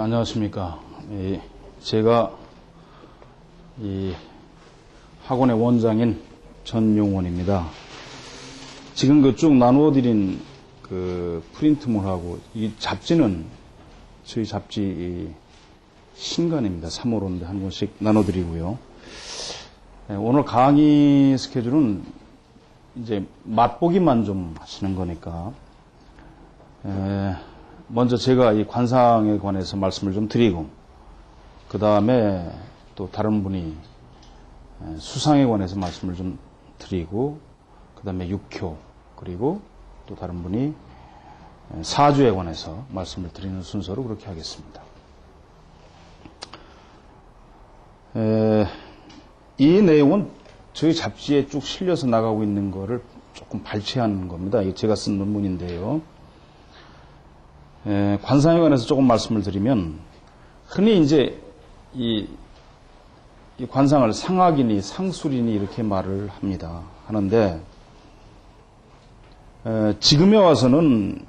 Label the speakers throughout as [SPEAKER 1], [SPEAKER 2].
[SPEAKER 1] 안녕하십니까. 제가 이 학원의 원장인 전용원입니다. 지금 그 쭉 나누어드린 그 프린트물하고 이 잡지는 저희 잡지 신간입니다. 3월호인데 한 권씩 나눠드리고요. 오늘 강의 스케줄은 이제 맛보기만 좀 하시는 거니까 먼저 제가 이 관상에 관해서 말씀을 좀 드리고 그 다음에 또 다른 분이 수상에 관해서 말씀을 좀 드리고 그 다음에 육효 그리고 또 다른 분이 사주에 관해서 말씀을 드리는 순서로 그렇게 하겠습니다. 이 내용은 저희 잡지에 쭉 실려서 나가고 있는 거를 조금 발췌하는 겁니다. 제가 쓴 논문인데요. 관상에 관해서 조금 말씀을 드리면 흔히 이제 이 관상을 상학이니 상술이니 이렇게 말을 합니다. 하는데 지금에 와서는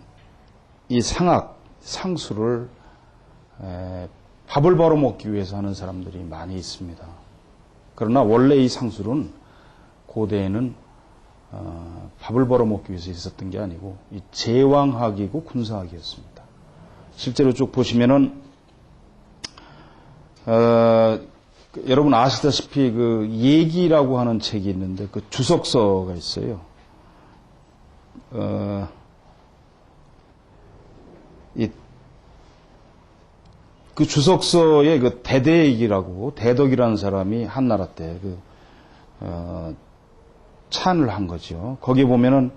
[SPEAKER 1] 이 상학, 상술을 밥을 벌어먹기 위해서 하는 사람들이 많이 있습니다. 그러나 원래 이 상술은 고대에는 밥을 벌어먹기 위해서 있었던 게 아니고 이 제왕학이고 군사학이었습니다. 실제로 쭉 보시면은 여러분 아시다시피 그 예기라고 하는 책이 있는데 그 주석서가 있어요. 그 주석서에 그 대대익이라고 대덕이라는 사람이 한나라 때 찬을 한 거죠. 거기에 보면은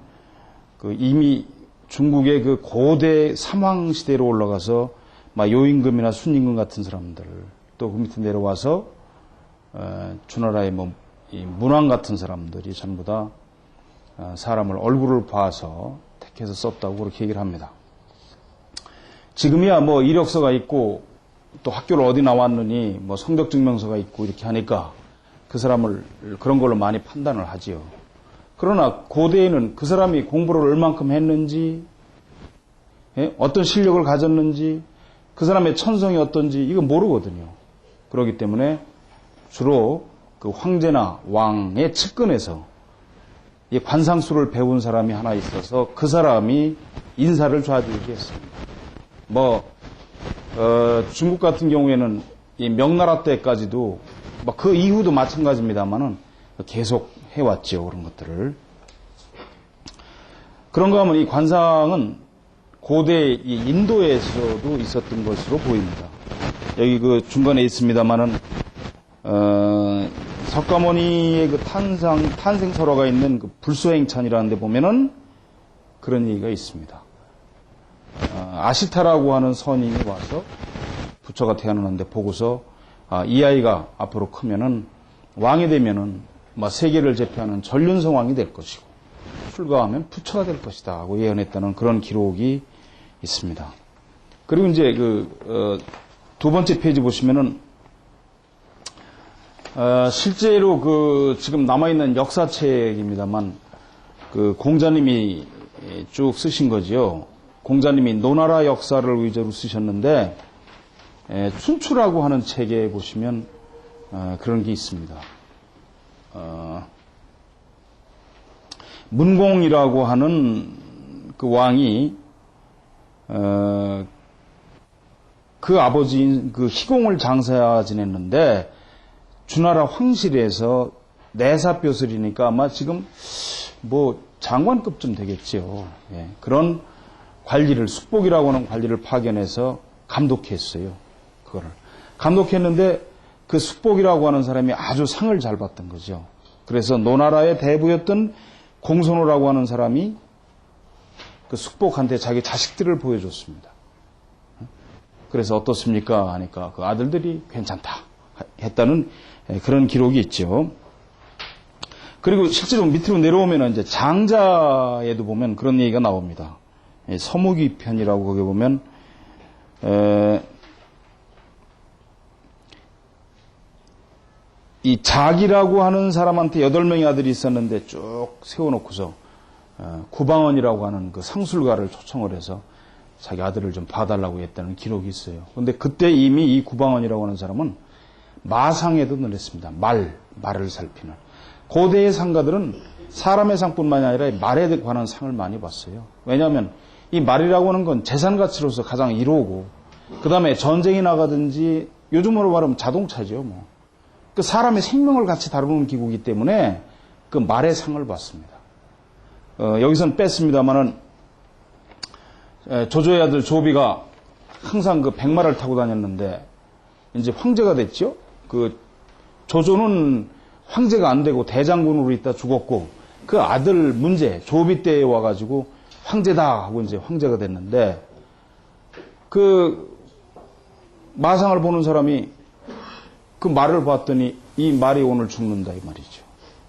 [SPEAKER 1] 그 이미 중국의 그 고대 삼왕 시대로 올라가서 막 요임금이나 순임금 같은 사람들 또 그 밑에 내려와서 주나라의 이 문왕 같은 사람들이 전부 다 사람을 얼굴을 봐서 택해서 썼다고 그렇게 얘기를 합니다. 지금이야 뭐 이력서가 있고 또 학교를 어디 나왔느니 뭐 성적 증명서가 있고 이렇게 하니까 그 사람을 그런 걸로 많이 판단을 하지요. 그러나 고대에는 그 사람이 공부를 얼만큼 했는지, 어떤 실력을 가졌는지, 그 사람의 천성이 어떤지 이거 모르거든요. 그렇기 때문에 주로 그 황제나 왕의 측근에서 이 관상술을 배운 사람이 하나 있어서 그 사람이 인사를 좌지우지 했습니다. 중국 같은 경우에는 이 명나라 때까지도 그 이후도 마찬가지입니다만은 계속 해왔죠. 그런 것들을. 그런가 하면 이 관상은 고대 이 인도에서도 있었던 것으로 보입니다. 여기 그 중간에 있습니다만은, 석가모니의 그 탄생설화가 있는 그 불소행찬이라는 데 보면은 그런 얘기가 있습니다. 아시타라고 하는 선임이 와서 부처가 태어나는데 보고서 이 아이가 앞으로 크면은 왕이 되면은 세계를 제패하는 전륜성왕이 될 것이고 출가하면 부처가 될 것이다 하고 예언했다는 그런 기록이 있습니다. 그리고 이제 두 번째 페이지 보시면은 실제로 지금 남아있는 역사책입니다만 공자님이 쭉 쓰신 거지요. 공자님이 노나라 역사를 위주로 쓰셨는데 춘추라고 하는 책에 보시면 그런 게 있습니다. 문공이라고 하는 그 왕이 그 아버지인 그 희공을 장사 지냈는데 주나라 황실에서 내사벼슬이니까 아마 지금 장관급쯤 되겠죠. 그런 관리를 숙복이라고 하는 관리를 파견해서 감독했어요. 그거를 감독했는데 그 숙복이라고 하는 사람이 아주 상을 잘 받던 거죠. 그래서 노나라의 대부였던 공손호라고 하는 사람이 그 숙복한테 자기 자식들을 보여줬습니다. 그래서 어떻습니까? 하니까 그 아들들이 괜찮다 했다는 그런 기록이 있죠. 그리고 실제로 밑으로 내려오면 이제 장자에도 보면 그런 얘기가 나옵니다. 서무기 편이라고 거기 보면 이 자기라고 하는 사람한테 8명의 아들이 있었는데 쭉 세워놓고서 구방원이라고 하는 그 상술가를 초청을 해서 자기 아들을 좀 봐달라고 했다는 기록이 있어요. 근데 그때 이미 이 구방원이라고 하는 사람은 마상에도 놀랐습니다. 말을 살피는. 고대의 상가들은 사람의 상뿐만이 아니라 말에 관한 상을 많이 봤어요. 왜냐하면 이 말이라고 하는 건 재산 가치로서 가장 1호고, 그 다음에 전쟁이 나가든지, 요즘으로 말하면 자동차죠, 뭐. 그 사람의 생명을 같이 다루는 기구이기 때문에 그 말의 상을 받습니다. 여기선 뺐습니다만은, 조조의 아들 조비가 항상 그 백마를 타고 다녔는데, 이제 황제가 됐죠? 그, 조조는 황제가 안 되고 대장군으로 있다 죽었고, 그 아들 문제, 조비 때에 와가지고 황제다 하고 이제 황제가 됐는데, 그 마상을 보는 사람이 그 말을 봤더니 이 말이 오늘 죽는다 이 말이죠.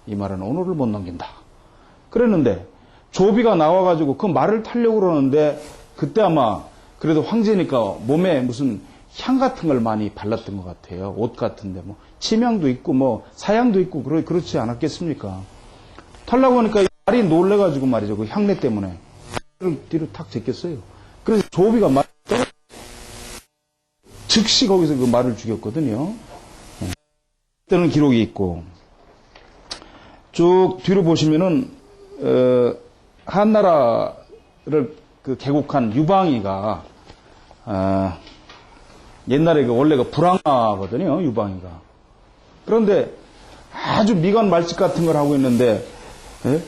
[SPEAKER 1] 이 말은 오늘을 못 넘긴다. 그랬는데 조비가 나와가지고 그 말을 타려고 그러는데, 그때 아마 그래도 황제니까 몸에 무슨 향 같은 걸 많이 발랐던 것 같아요. 옷 같은데 뭐 침향도 있고 뭐 사향도 있고 그렇지 않았겠습니까? 타려고 하니까 말이 놀래가지고 말이죠. 그 향내 때문에 뒤로 탁 제꼈어요. 그래서 조비가 말 즉시 거기서 그 말을 죽였거든요. 그때는 기록이 있고, 쭉 뒤로 보시면은 한나라를 그 개국한 유방이가 옛날에 원래 그 불황하거든요, 유방이가. 그런데 아주 미간 말짓 같은 걸 하고 있는데, 예?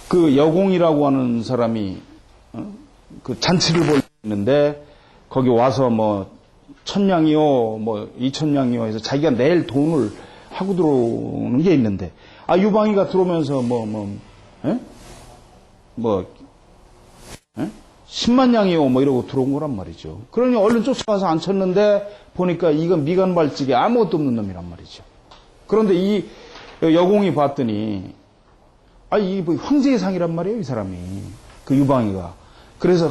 [SPEAKER 1] 그 여공이라고 하는 사람이 그 잔치를 벌이고 있는데, 거기 와서 뭐 1000냥이요, 뭐 2000냥이요 해서 자기가 낼 돈을 하고 들어오는 게 있는데, 유방이가 들어오면서 뭐 10만 냥이요 뭐 이러고 들어온 거란 말이죠. 그러니 얼른 쫓아가서 앉혔는데 보니까 이건 미간 발찌개 아무것도 없는 놈이란 말이죠. 그런데 이 여공이 봤더니 이 뭐 황제의 상이란 말이에요, 이 사람이. 그 유방이가. 그래서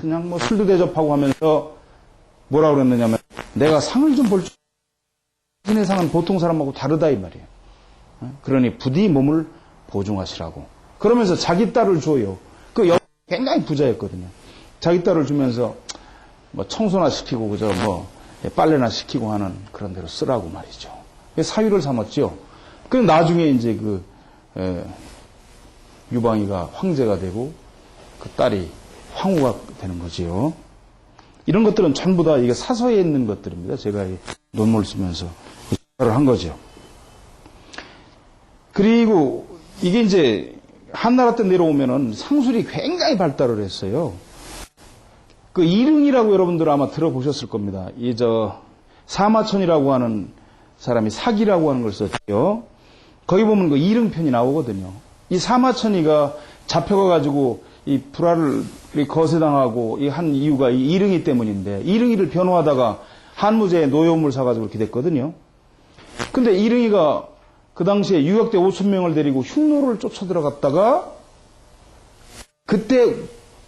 [SPEAKER 1] 그냥 뭐 술도 대접하고 하면서 뭐라 그랬느냐면, 내가 상을 좀 볼 줄, 신의 상은 보통 사람하고 다르다 이 말이에요. 그러니 부디 몸을 보증하시라고. 그러면서 자기 딸을 줘요. 그 여공이 굉장히 부자였거든요. 자기 딸을 주면서 뭐 청소나 시키고 그저 뭐 빨래나 시키고 하는 그런 대로 쓰라고 말이죠. 사위를 삼았죠. 그럼 나중에 이제 그 유방이가 황제가 되고 그 딸이 황후가 되는 거지요. 이런 것들은 전부 다 이게 사서에 있는 것들입니다. 제가 이 논문을 쓰면서 조사를 한 거죠. 그리고 이게 이제 한나라 때 내려오면은 상술이 굉장히 발달을 했어요. 그 이릉이라고 여러분들 아마 들어보셨을 겁니다. 사마천이라고 하는 사람이 사기라고 하는 걸 썼죠. 거기 보면 그 이릉편이 나오거든요. 이 사마천이가 잡혀가가지고 이 불화를 거세당하고 한 이유가 이 이릉이 때문인데, 이릉이를 변호하다가 한무제에 노여움을 사가지고 이렇게 됐거든요. 근데 이릉이가 그 당시에 유역대 5,000명을 데리고 흉노를 쫓아 들어갔다가, 그때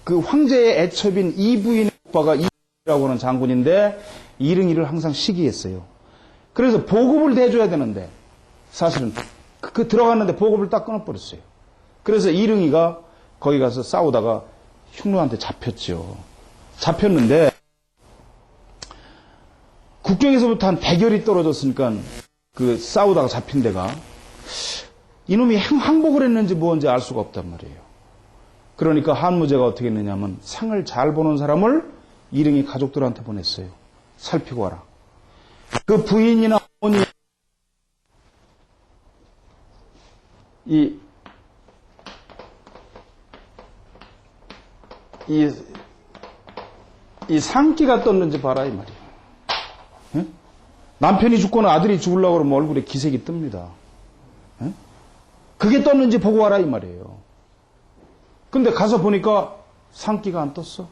[SPEAKER 1] 그 황제의 애첩인 이부인의 오빠가 이릉이라고 하는 장군인데, 이릉이를 항상 시기했어요. 그래서 보급을 대줘야 되는데, 사실은 그 들어갔는데 보급을 딱 끊어버렸어요. 그래서 이릉이가 거기 가서 싸우다가 흉노한테 잡혔죠. 잡혔는데 국경에서부터 한 100열이 떨어졌으니까 그 싸우다가 잡힌 데가, 이놈이 항복을 했는지 뭔지 알 수가 없단 말이에요. 그러니까 한무제가 어떻게 했느냐면 상을 잘 보는 사람을 이릉이 가족들한테 보냈어요. 살피고 와라. 그 부인이나 어머니 이 상기가 떴는지 봐라 이 말이에요. 예? 남편이 죽거나 아들이 죽으려고 그러면 얼굴에 기색이 뜹니다. 예? 그게 떴는지 보고 와라 이 말이에요. 근데 가서 보니까 상기가 안 떴어.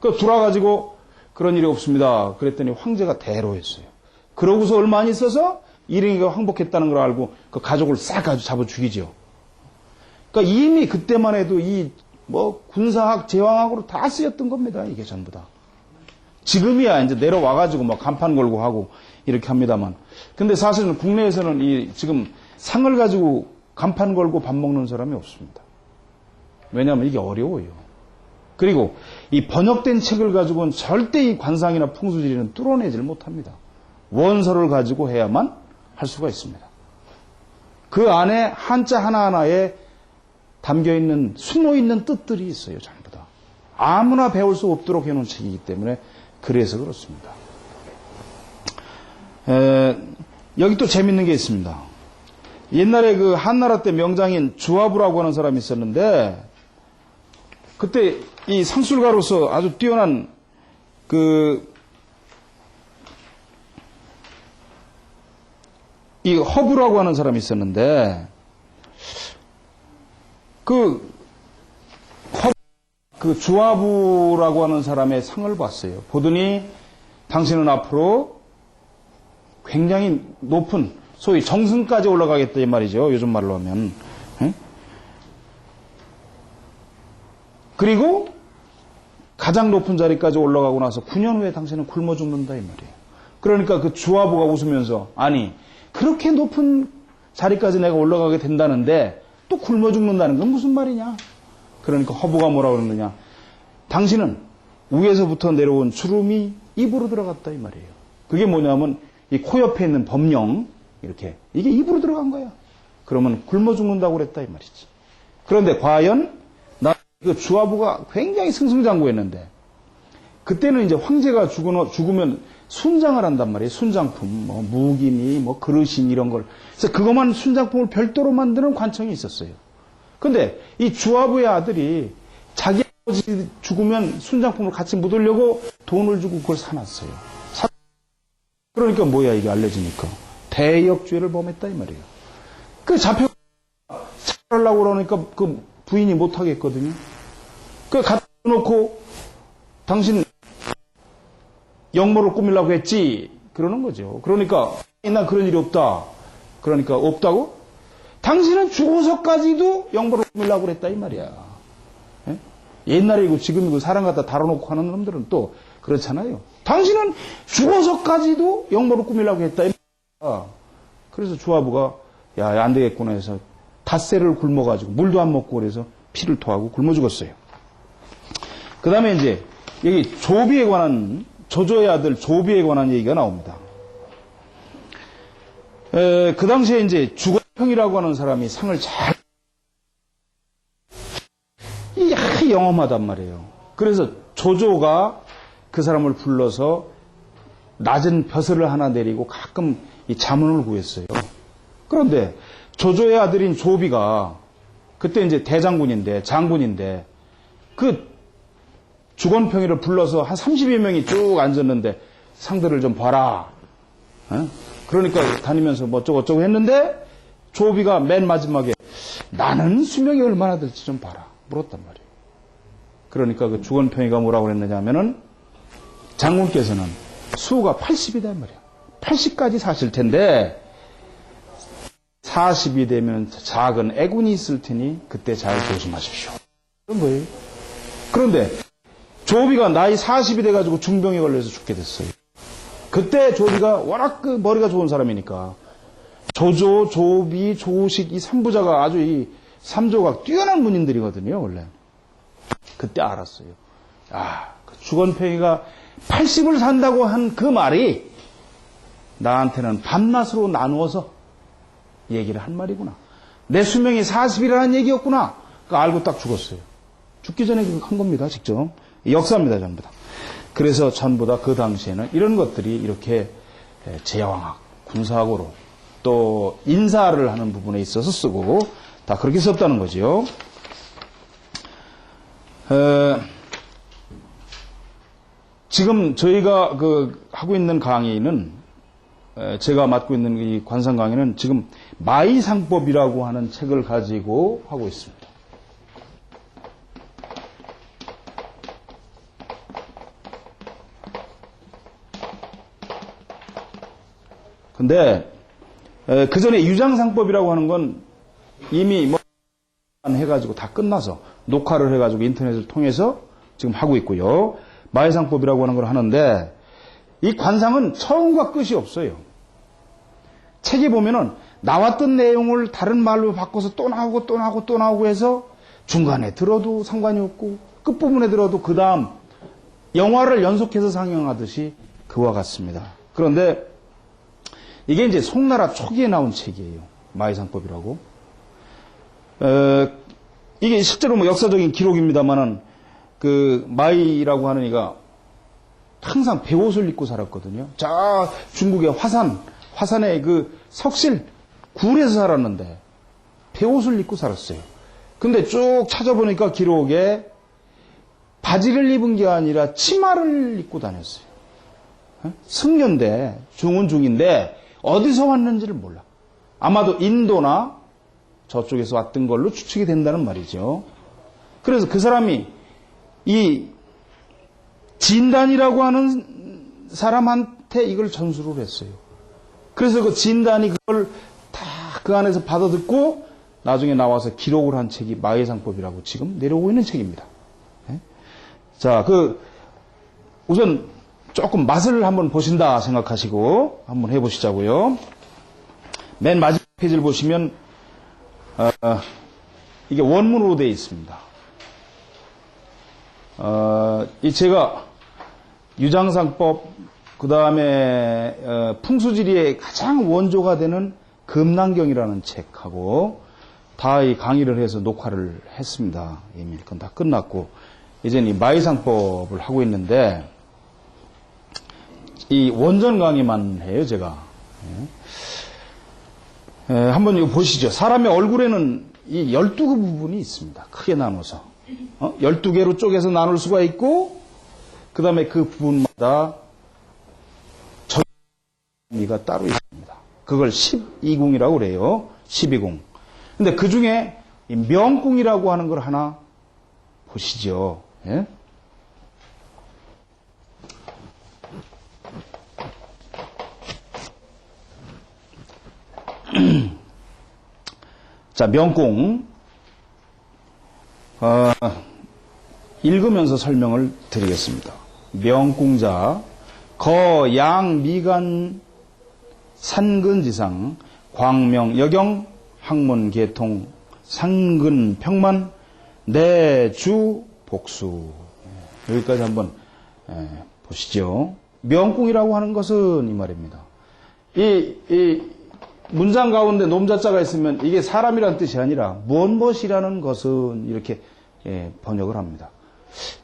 [SPEAKER 1] 그 돌아가지고 그런 일이 없습니다. 그랬더니 황제가 대로했어요. 그러고서 얼마 안 있어서 이릉이가 항복했다는 걸 알고 그 가족을 싹 가지고 잡아 죽이죠. 그러니까 이미 그때만 해도 이 뭐 군사학, 제왕학으로 다 쓰였던 겁니다. 이게 전부 다. 지금이야 이제 내려와가지고 막 간판 걸고 하고 이렇게 합니다만. 근데 사실은 국내에서는 이 지금 상을 가지고 간판 걸고 밥 먹는 사람이 없습니다. 왜냐하면 이게 어려워요. 그리고 이 번역된 책을 가지고는 절대 이 관상이나 풍수지리는 뚫어내질 못합니다. 원서를 가지고 해야만 할 수가 있습니다. 그 안에 한자 하나하나에 담겨있는, 숨어있는 뜻들이 있어요. 전부 다. 아무나 배울 수 없도록 해놓은 책이기 때문에 그래서 그렇습니다. 여기 또 재밌는 게 있습니다. 옛날에 그 한나라 때 명장인 주화부라고 하는 사람이 있었는데, 그때 이 상술가로서 아주 뛰어난 이 허부라고 하는 사람이 있었는데, 그 주화부라고 하는 사람의 상을 봤어요. 보더니 당신은 앞으로 굉장히 높은, 소위 정승까지 올라가겠다 이 말이죠. 요즘 말로 하면. 그리고 가장 높은 자리까지 올라가고 나서 9년 후에 당신은 굶어 죽는다 이 말이에요. 그러니까 그 주화부가 웃으면서, 아니 그렇게 높은 자리까지 내가 올라가게 된다는데 또 굶어 죽는다는 건 무슨 말이냐. 그러니까 허부가 뭐라 그러느냐, 당신은 위에서부터 내려온 주름이 입으로 들어갔다 이 말이에요. 그게 뭐냐면 이 코 옆에 있는 범령, 이렇게 이게 입으로 들어간 거야. 그러면 굶어 죽는다고 그랬다 이 말이지. 그런데 과연 그 주화부가 굉장히 승승장구했는데, 그때는 이제 황제가 죽으면 순장을 한단 말이에요. 순장품, 뭐 무기니 뭐 그릇이니 이런 걸. 그래서 그것만 순장품을 별도로 만드는 관청이 있었어요. 근데 이 주화부의 아들이 자기 아버지 죽으면 순장품을 같이 묻으려고 돈을 주고 그걸 사놨어요. 그러니까 뭐야 이게 알려지니까 대역죄를 범했다 이 말이에요. 그 차별하려고 그러니까 그 부인이 못 하겠거든요. 그 갖다 놓고 당신 역모를 꾸미려고 했지 그러는 거죠. 그러니까 난 그런 일이 없다. 그러니까 없다고? 당신은 죽어서까지도 역모를 꾸미려고 그랬다 이 말이야. 예? 옛날이고 지금이고 사람 갖다 달아놓고 하는 놈들은 또 그렇잖아요. 당신은 죽어서까지도 역모를 꾸미려고 했다 이 말이야. 그래서 주화부가 야 안 되겠구나 해서 닷새를 굶어가지고 물도 안 먹고 그래서 피를 토하고 굶어 죽었어요. 그 다음에 이제 여기 조비에 관한, 조조의 아들 조비에 관한 얘기가 나옵니다. 그 당시에 이제 주건평이라고 하는 사람이 상을 잘, 영험하단 말이에요. 그래서 조조가 그 사람을 불러서 낮은 벼슬을 하나 내리고 가끔 이 자문을 구했어요. 그런데 조조의 아들인 조비가 그때 이제 대장군인데, 장군인데, 그 주건평이를 불러서 한 30여 명이 쭉 앉았는데 상들을 좀 봐라. 그러니까 다니면서 뭐 어쩌고 했는데 조비가 맨 마지막에 나는 수명이 얼마나 될지 좀 봐라. 물었단 말이에요. 그러니까 그 주건평이가 뭐라고 그랬느냐 하면은 장군께서는 수가 80이다 말이에요. 80까지 사실 텐데 40이 되면 작은 애군이 있을 테니 그때 잘 조심하십시오. 그런 거예요. 그런데 조비가 나이 40이 돼가지고 중병에 걸려서 죽게 됐어요. 그때 조비가 워낙 그 머리가 좋은 사람이니까 조조, 조비, 조식 이 3부자가 아주 이 3조가 뛰어난 문인들이거든요. 원래. 그때 알았어요. 그 주건평이가 80을 산다고 한 그 말이 나한테는 밤낮으로 나누어서 얘기를 한 말이구나. 내 수명이 40이라는 얘기였구나. 그거 알고 딱 죽었어요. 죽기 전에 한 겁니다. 직접. 역사입니다. 전부 다. 그래서 전부 다 그 당시에는 이런 것들이 이렇게 제왕학, 군사학으로 또 인사를 하는 부분에 있어서 쓰고 다 그렇게 썼다는 거죠. 지금 저희가 하고 있는 강의는 제가 맡고 있는 이 관상 강의는 지금 마이상법이라고 하는 책을 가지고 하고 있습니다. 근데 그 전에 유장상법이라고 하는 건 이미 뭐 해가지고 다 끝나서 녹화를 해가지고 인터넷을 통해서 지금 하고 있고요. 마이상법이라고 하는 걸 하는데 이 관상은 처음과 끝이 없어요. 책에 보면은 나왔던 내용을 다른 말로 바꿔서 또 나오고 해서 중간에 들어도 상관이 없고 끝부분에 들어도 그 다음 영화를 연속해서 상영하듯이 그와 같습니다. 그런데 이게 이제 송나라 초기에 나온 책이에요. 마이상법이라고. 이게 실제로 뭐 역사적인 기록입니다만은 그 마이라고 하는 이가 항상 배옷을 입고 살았거든요. 자, 중국의 화산의 그 석실 굴에서 살았는데 배옷을 입고 살았어요. 근데 쭉 찾아보니까 기록에 바지를 입은 게 아니라 치마를 입고 다녔어요. 승려인데, 중인데 어디서 왔는지를 몰라. 아마도 인도나 저쪽에서 왔던 걸로 추측이 된다는 말이죠. 그래서 그 사람이 이 진단이라고 하는 사람한테 이걸 전수를 했어요. 그래서 그 진단이 그걸 다 그 안에서 받아듣고 나중에 나와서 기록을 한 책이 마해상법이라고 지금 내려오고 있는 책입니다. 자, 우선 조금 맛을 한번 보신다 생각하시고 한번 해보시자고요. 맨 마지막 페이지를 보시면 이게 원문으로 되어 있습니다. 이 제가 유장상법, 그 다음에 풍수지리의 가장 원조가 되는 금난경이라는 책하고 다 이 강의를 해서 녹화를 했습니다. 이미 그건 다 끝났고 이제는 이 마이상법을 하고 있는데 이 원전 강의만 해요, 제가. 한번 이거 보시죠. 사람의 얼굴에는 이 12개 부분이 있습니다. 크게 나눠서. 12개로 쪼개서 나눌 수가 있고, 그 다음에 그 부분마다 정의가 따로 있습니다. 그걸 12궁이라고 그래요. 12궁. 근데 그 중에 명궁이라고 하는 걸 하나 보시죠. 예? 자, 명궁. 읽으면서 설명을 드리겠습니다. 명궁자, 거, 양, 미간, 산근지상, 광명, 여경, 학문, 계통, 상근, 평만, 내주, 복수. 여기까지 한번 보시죠. 명궁이라고 하는 것은 이 말입니다. 이 문장 가운데 놈자자가 있으면 이게 사람이란 뜻이 아니라 무엇이라는 것은 이렇게 번역을 합니다.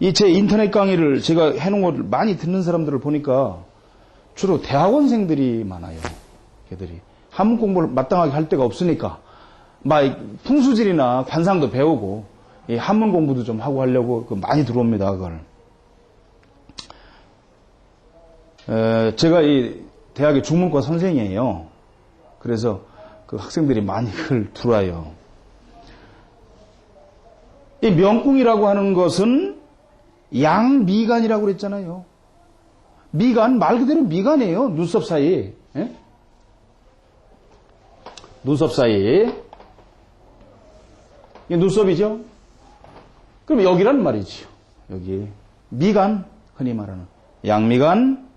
[SPEAKER 1] 이 제 인터넷 강의를 제가 해놓은 걸 많이 듣는 사람들을 보니까 주로 대학원생들이 많아요. 걔들이 한문 공부를 마땅하게 할 데가 없으니까 막 풍수지리나 관상도 배우고 이 한문 공부도 좀 하고 하려고 많이 들어옵니다. 그걸. 제가 이 대학의 중문과 선생이에요. 그래서 그 학생들이 많이 그걸 들어와요. 이 명궁이라고 하는 것은 양미간이라고 그랬잖아요. 미간, 말 그대로 미간이에요. 눈썹 사이. 예? 눈썹 사이. 이게 눈썹이죠? 그럼 여기란 말이죠. 여기. 미간, 흔히 말하는. 양미간,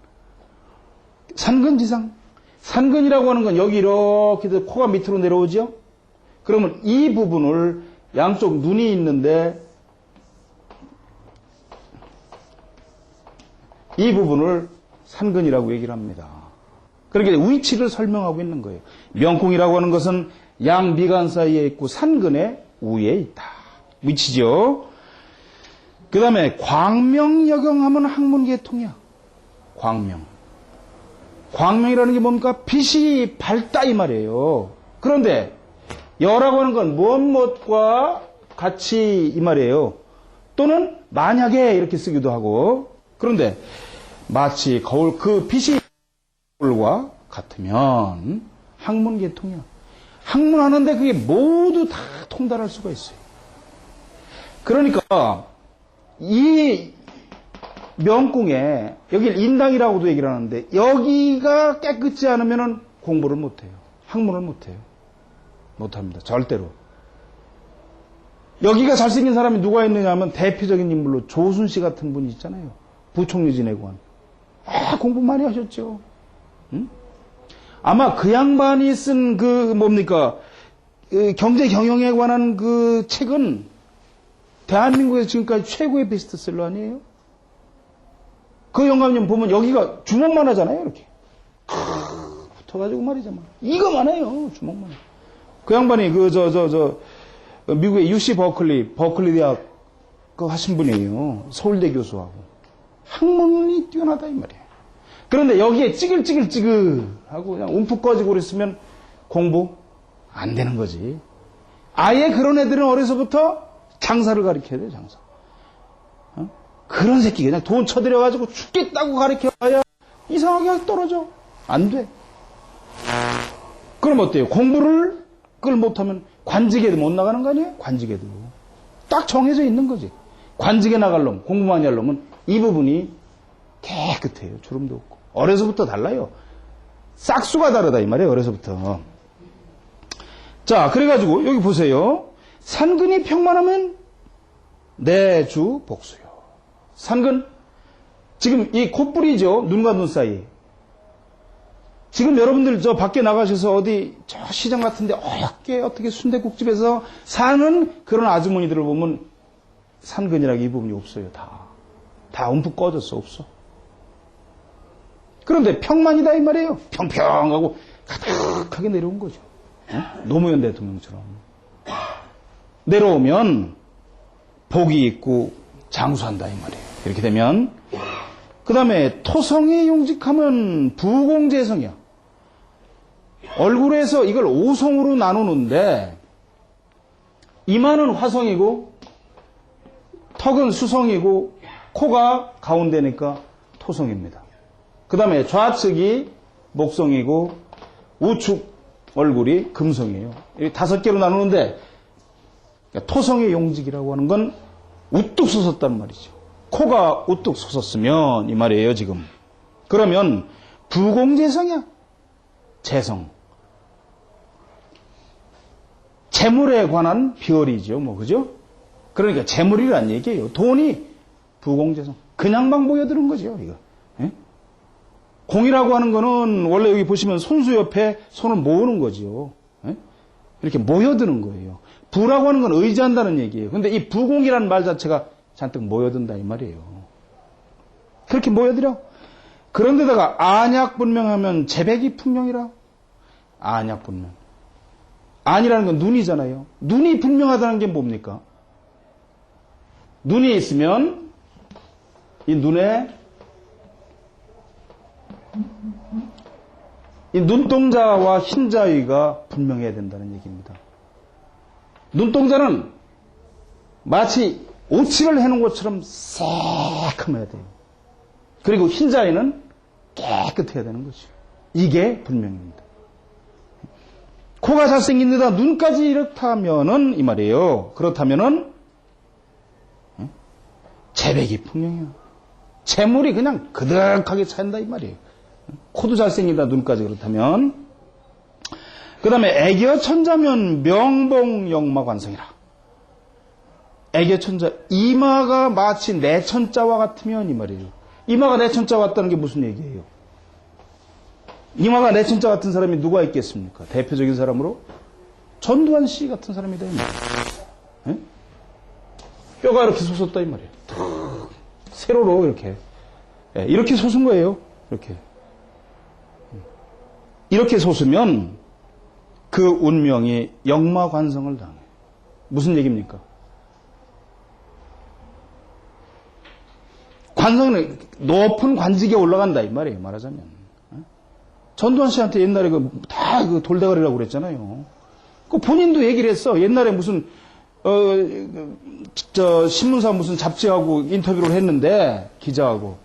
[SPEAKER 1] 산근지상. 산근이라고 하는 건 여기 이렇게 코가 밑으로 내려오죠? 그러면 이 부분을 양쪽 눈이 있는데 이 부분을 산근이라고 얘기를 합니다. 그러니까 위치를 설명하고 있는 거예요. 명궁이라고 하는 것은 양미간 사이에 있고 산근의 우에 있다. 위치죠. 그 다음에 광명여경하면 학문계통이야. 광명. 광명이라는 게 뭡니까? 빛이 밝다 이 말이에요. 그런데 여라고 하는 건 무엇과 같이 이 말이에요. 또는 만약에 이렇게 쓰기도 하고. 그런데 마치 거울 그 빛이 거울과 같으면 학문계통이야. 학문하는데 그게 모두 다 통달할 수가 있어요. 그러니까 이 명궁에 여기를 인당이라고도 얘기를 하는데 여기가 깨끗지 않으면 공부를 못해요. 학문을 못해요. 못합니다. 절대로. 여기가 잘생긴 사람이 누가 있느냐 하면 대표적인 인물로 조순 씨 같은 분이 있잖아요. 부총리 지내고 한. 공부 많이 하셨죠. 응? 아마 그 양반이 쓴 그 뭡니까 경제 경영에 관한 그 책은 대한민국에서 지금까지 최고의 베스트셀러 아니에요? 그 영감님 보면 여기가 주먹만 하잖아요, 이렇게. 붙어가지고 말이죠. 이거만 해요, 주먹만. 그 양반이 미국의 UC 버클리 대학 하신 분이에요. 서울대 교수하고. 학문이 뛰어나다, 이 말이에요. 그런데 여기에 찌글찌글하고 그냥 움푹 꺼지고 그랬으면 공부 안 되는 거지. 아예 그런 애들은 어려서부터 장사를 가르쳐야 돼요, 장사. 그런 새끼 그냥 돈 쳐들여가지고 죽겠다고 가르쳐봐야 이상하게 떨어져. 안 돼. 그럼 어때요? 공부를 그걸 못하면 관직에도 못 나가는 거 아니에요? 관직에도. 딱 정해져 있는 거지. 관직에 나갈 놈, 공부 많이 할 놈은 이 부분이 깨끗해요. 주름도 없고. 어려서부터 달라요. 싹수가 다르다 이 말이에요. 어려서부터. 자, 그래가지고 여기 보세요. 산근이 평만하면 내주 복수요. 산근, 지금 이 콧불이죠. 눈과 눈 사이. 지금 여러분들 저 밖에 나가셔서 어디 저 시장 같은데 어렵게 어떻게 순댓국집에서 사는 그런 아주머니들을 보면 산근이라고 이 부분이 없어요. 다 움푹 꺼졌어. 없어. 그런데 평만이다 이 말이에요. 평평하고 가득하게 내려온 거죠. 노무현 대통령처럼. 내려오면 복이 있고 장수한다 이 말이에요. 이렇게 되면 그 다음에 토성이 용직하면 부공재성이야. 얼굴에서 이걸 5성으로 나누는데 이마는 화성이고 턱은 수성이고 코가 가운데니까 토성입니다. 그 다음에 좌측이 목성이고 우측 얼굴이 금성이에요. 이렇게 5개로 나누는데 토성의 용직이라고 하는 건 우뚝 솟았단 말이죠. 코가 우뚝 솟았으면 이 말이에요 지금. 그러면 부공재성이야. 재성. 재물에 관한 별이죠. 그죠? 그러니까 재물이란 얘기예요. 돈이 부공재성. 그냥 막 모여드는 거죠. 이거. 예? 공이라고 하는 거는 원래 여기 보시면 손수 옆에 손을 모으는 거죠. 예? 이렇게 모여드는 거예요. 부라고 하는 건 의지한다는 얘기예요. 근데 이 부공이라는 말 자체가 잔뜩 모여든다 이 말이에요. 그렇게 모여들어. 그런데다가 안약분명하면 재백이 풍령이라. 안약분명. 안이라는 건 눈이잖아요. 눈이 분명하다는 게 뭡니까? 눈이 있으면 이 눈에 이 눈동자와 흰자위가 분명해야 된다는 얘기입니다. 눈동자는 마치 오칠을 해놓은 것처럼 새카매야 돼요. 그리고 흰자위는 깨끗해야 되는 거죠. 이게 분명입니다. 코가 잘생긴 데다 눈까지 이렇다면은 이 말이에요. 그렇다면은 재백이 풍령이야. 재물이 그냥 그득하게 차인다 이 말이에요. 코도 잘생긴다 눈까지 그렇다면. 그 다음에 애교천자면 명봉영마관성이라. 애교천자, 이마가 마치 내천자와 같으면 이 말이에요. 이마가 내천자 같다는 게 무슨 얘기예요? 이마가 내천자 같은 사람이 누가 있겠습니까? 대표적인 사람으로 전두환 씨 같은 사람이다 이 말이에요. 에? 뼈가 이렇게 솟았다 이 말이에요. 세로로 이렇게 솟은 거예요. 이렇게 솟으면 그 운명이 역마관성을 당해. 무슨 얘기입니까? 관성은 높은 관직에 올라간다 이 말이에요. 말하자면 전두환 씨한테 옛날에 다 돌대가리라고 그랬잖아요. 그 본인도 얘기를 했어. 옛날에 무슨 신문사 무슨 잡지하고 인터뷰를 했는데 기자하고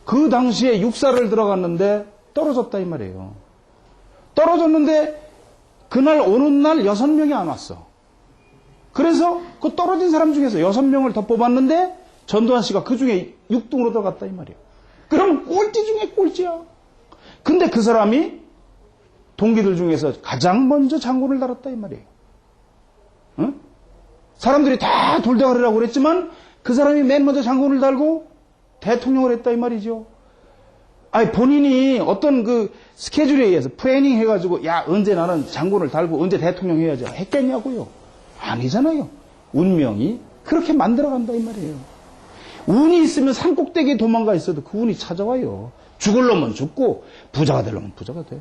[SPEAKER 1] 그 당시에 육사를 들어갔는데 떨어졌다 이 말이에요. 떨어졌는데 그날 오는 날 6명이 안 왔어. 그래서 그 떨어진 사람 중에서 6명을 더 뽑았는데 전두환 씨가 그 중에 6등으로 들어갔다 이 말이에요. 그럼 꼴찌 중에 꼴찌야. 근데 그 사람이 동기들 중에서 가장 먼저 장군을 달았다 이 말이에요. 응? 사람들이 다 돌대가리라고 그랬지만 그 사람이 맨 먼저 장군을 달고 대통령을 했다 이 말이죠. 아니 본인이 어떤 그 스케줄에 의해서 플래닝 해가지고 야 언제 나는 장군을 달고 언제 대통령 해야지 했겠냐고요. 아니잖아요. 운명이 그렇게 만들어간다 이 말이에요. 운이 있으면 산꼭대기에 도망가 있어도 그 운이 찾아와요. 죽을 놈은 죽고 부자가 되려면 부자가 돼.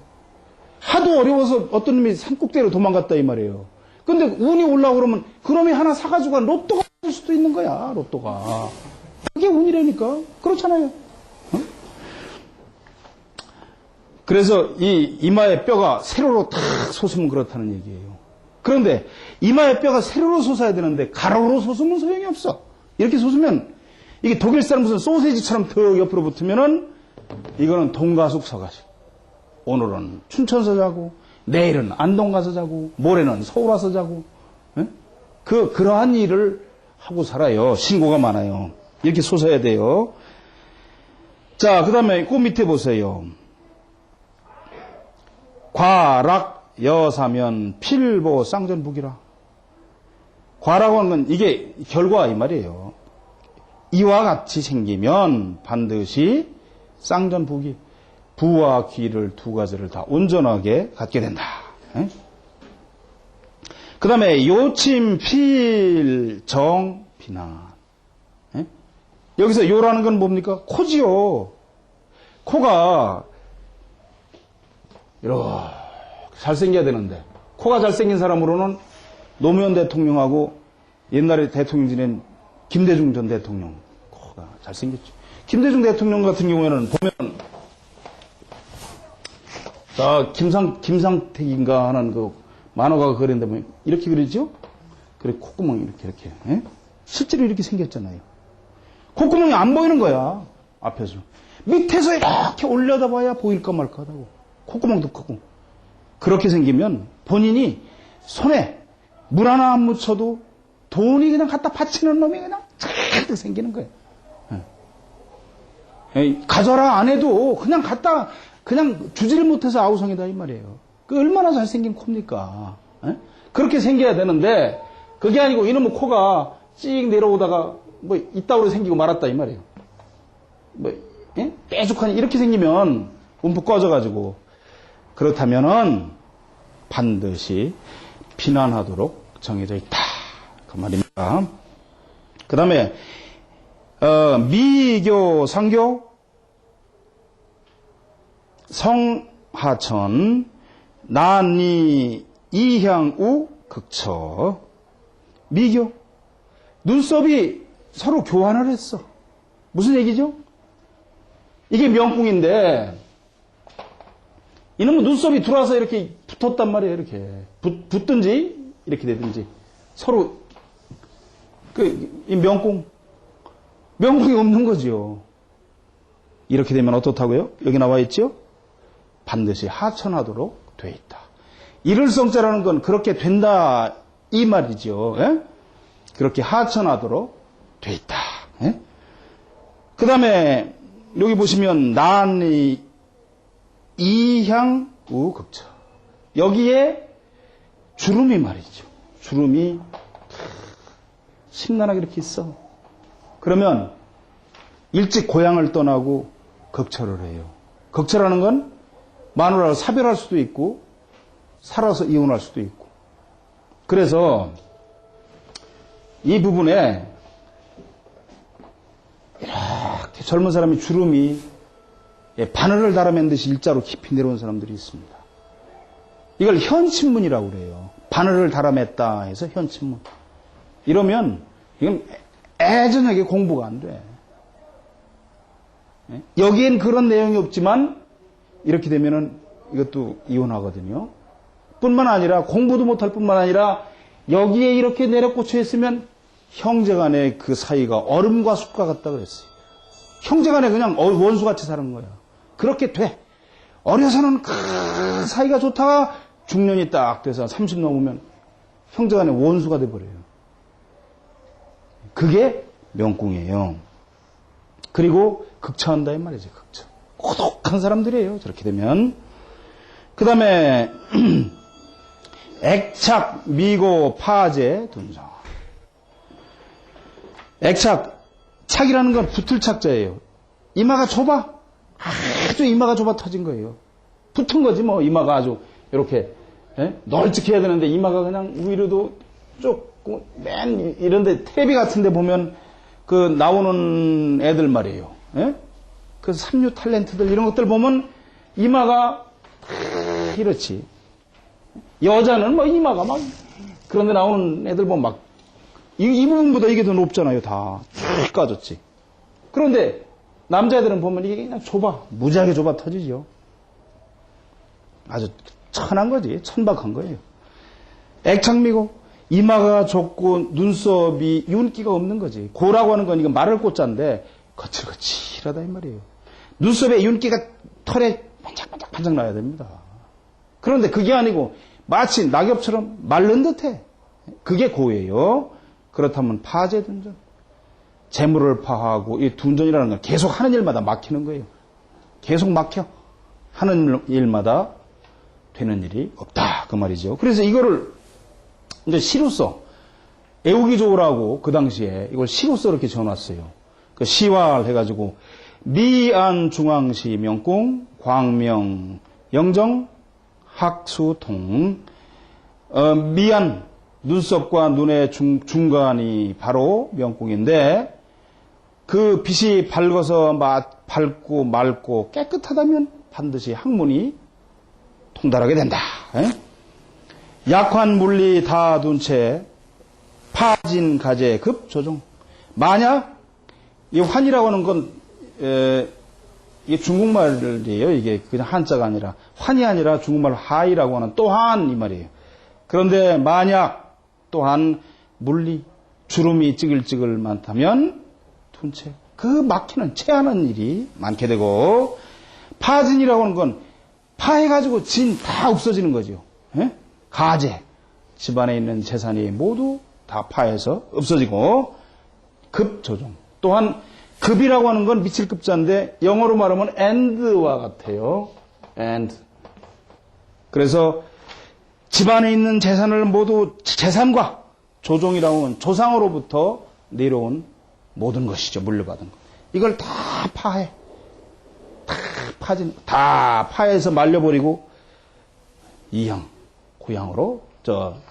[SPEAKER 1] 하도 어려워서 어떤 놈이 산꼭대기로 도망갔다 이 말이에요. 근데 운이 올라오고 그러면 그놈이 하나 사가지고 로또가 될 수도 있는 거야. 로또가. 그게 운이라니까. 그렇잖아요. 어? 그래서 이 이마의 뼈가 세로로 탁 솟으면 그렇다는 얘기예요. 그런데 이마의 뼈가 세로로 솟아야 되는데 가로로 솟으면 소용이 없어. 이렇게 솟으면 이게 독일 사람 무슨 소세지처럼 더 옆으로 붙으면은 이거는 동가숙 서가식. 오늘은 춘천서 자고 내일은 안동 가서 자고 모레는 서울 와서 자고 그러한 일을 하고 살아요. 신고가 많아요. 이렇게 솟아야 돼요. 자, 그 다음에 그 밑에 보세요. 과락 여사면 필보 쌍전북이라. 과라고 하는 건 이게 결과 이 말이에요. 이와 같이 생기면 반드시 쌍전북이 부와 귀를 두 가지를 다 온전하게 갖게 된다. 그 다음에 요침 필정 비난. 여기서 요라는 건 뭡니까? 코지요. 코가 이렇게 잘생겨야 되는데 코가 잘생긴 사람으로는 노무현 대통령하고 옛날에 대통령 지낸 김대중 전 대통령 코가 잘생겼죠. 김대중 대통령 같은 경우에는 보면 김상택인가 하는 그 만화가 그렸는데 뭐 이렇게 그리죠? 그래 콧구멍이 이렇게 실제로 이렇게 생겼잖아요. 콧구멍이 안 보이는 거야 앞에서. 밑에서 이렇게 올려다봐야 보일까 말까 하다고. 콧구멍도 크고. 그렇게 생기면 본인이 손에 물 하나 안 묻혀도 돈이 그냥 갖다 바치는 놈이 그냥 잔뜩 생기는 거예요. 가져라 안 해도 그냥 갖다 그냥 주지를 못해서 아우성이다 이 말이에요. 그 얼마나 잘생긴 코입니까? 그렇게 생겨야 되는데 그게 아니고 이놈의 코가 찍 내려오다가 뭐 이따구로 생기고 말았다 이 말이에요. 뭐 빼죽하니 이렇게 생기면 움푹 꺼져가지고 그렇다면은 반드시 비난하도록 정해져 있다 그 말입니다. 그 다음에 미교 상교 성하천 난이 이향우 극처. 미교 눈썹이 서로 교환을 했어. 무슨 얘기죠? 이게 명궁인데 이놈은 눈썹이 들어와서 이렇게 붙었단 말이에요. 이렇게 붙든지 이렇게 되든지 서로 이 명궁이 없는 거죠. 이렇게 되면 어떻다고요? 여기 나와 있죠? 반드시 하천하도록 돼 있다. 일을성자라는 건 그렇게 된다 이 말이죠. 그렇게 하천하도록 돼 있다. 그 다음에 여기 보시면 난이 이향우 극처. 여기에 주름이 말이죠. 주름이 심란하게 이렇게 있어. 그러면 일찍 고향을 떠나고 극처를 해요. 극처라는 건 마누라를 사별할 수도 있고 살아서 이혼할 수도 있고. 그래서 이 부분에 이렇게 젊은 사람이 주름이 바늘을 달아맨 듯이 일자로 깊이 내려온 사람들이 있습니다. 이걸 현친문이라고 그래요. 바늘을 달아맸다 해서 현친문. 이러면 이건 애전하게 공부가 안 돼. 여기엔 그런 내용이 없지만 이렇게 되면은 이것도 이혼하거든요. 뿐만 아니라 공부도 못할 뿐만 아니라 여기에 이렇게 내려꽂혀 있으면 형제간의 그 사이가 얼음과 숲과 같다 그랬어요. 형제간에 그냥 원수같이 사는 거야. 그렇게 돼. 어려서는 그 사이가 좋다가 중년이 딱 돼서 30 넘으면 형제간의 원수가 돼버려요. 그게 명궁이에요. 그리고 극처한다 이 말이죠. 극처. 고독한 사람들이에요. 저렇게 되면. 그 다음에 액착 미고 파제 둔성. 액착 착이라는 건 붙을 착자예요. 이마가 좁아. 아주 이마가 좁아 터진 거예요. 붙은 거지 뭐. 이마가 아주 이렇게 널찍해야 되는데 이마가 그냥 위로도 쭉 맨 이런데 텔레비 같은데 보면 그 나오는 애들 말이에요. 예? 그 삼류 탤런트들 이런 것들 보면 이마가 이렇지. 여자는 뭐 이마가 막 그런데 나오는 애들 보면 막 이 부분보다 이게 더 높잖아요. 다 쭉 까졌지. 그런데 남자애들은 보면 이게 그냥 좁아. 무지하게 좁아 터지죠. 아주 천한 거지. 천박한 거예요. 액창미고 이마가 좁고 눈썹이 윤기가 없는 거지. 고라고 하는 건 이거 말을 꽂자인데 거칠거칠하다 이 말이에요. 눈썹에 윤기가 털에 반짝반짝 나야 됩니다. 그런데 그게 아니고 마치 낙엽처럼 마른 듯해. 그게 고예요. 그렇다면 파제 둔전. 재물을 파하고 이 둔전이라는 건 계속 하는 일마다 막히는 거예요. 계속 막혀. 하는 일마다 되는 일이 없다. 그 말이죠. 그래서 이거를 이제 시로써 애우기 좋으라고 그 당시에 이걸 시로써 이렇게 지어놨어요. 그 시화를 해가지고 미안 중앙시 명공 광명 영정 학수통 미안 눈썹과 눈의 중간이 바로 명공인데 그 빛이 밝아서 밝고 맑고 깨끗하다면 반드시 학문이 통달하게 된다. 약환 물리 다 둔 채 파진 가제 급 조종. 만약 이 환이라고 하는 건 이게 중국말이에요. 이게 그냥 한자가 아니라 환이 아니라 중국말 하이라고 하는 또한 이 말이에요. 그런데 만약 또한 물리 주름이 찌글찌글 많다면 둔채 그 막히는 체하는 일이 많게 되고 파진이라고 하는 건 파해가지고 진 다 없어지는 거죠. 가재 집안에 있는 재산이 모두 다 파해서 없어지고 급조종 또한 급이라고 하는 건 미칠 급자인데 영어로 말하면 and와 같아요. and 그래서 집안에 있는 재산을 모두 재산과 조종이라고 하면 조상으로부터 내려온 모든 것이죠. 물려받은 것. 이걸 다 파해. 다 파해서 말려버리고 이향, 고향으로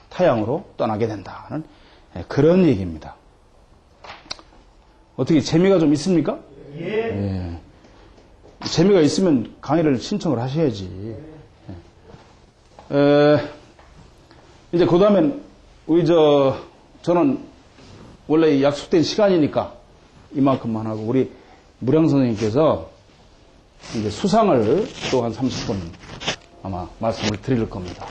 [SPEAKER 1] 타향으로 떠나게 된다는 그런 얘기입니다. 어떻게 재미가 좀 있습니까? 예. 재미가 있으면 강의를 신청을 하셔야지. 이제 그 다음엔 우리 저는 원래 약속된 시간이니까 이만큼만 하고 우리 무량 선생님께서 이제 수상을 또 한 30분 아마 말씀을 드릴 겁니다.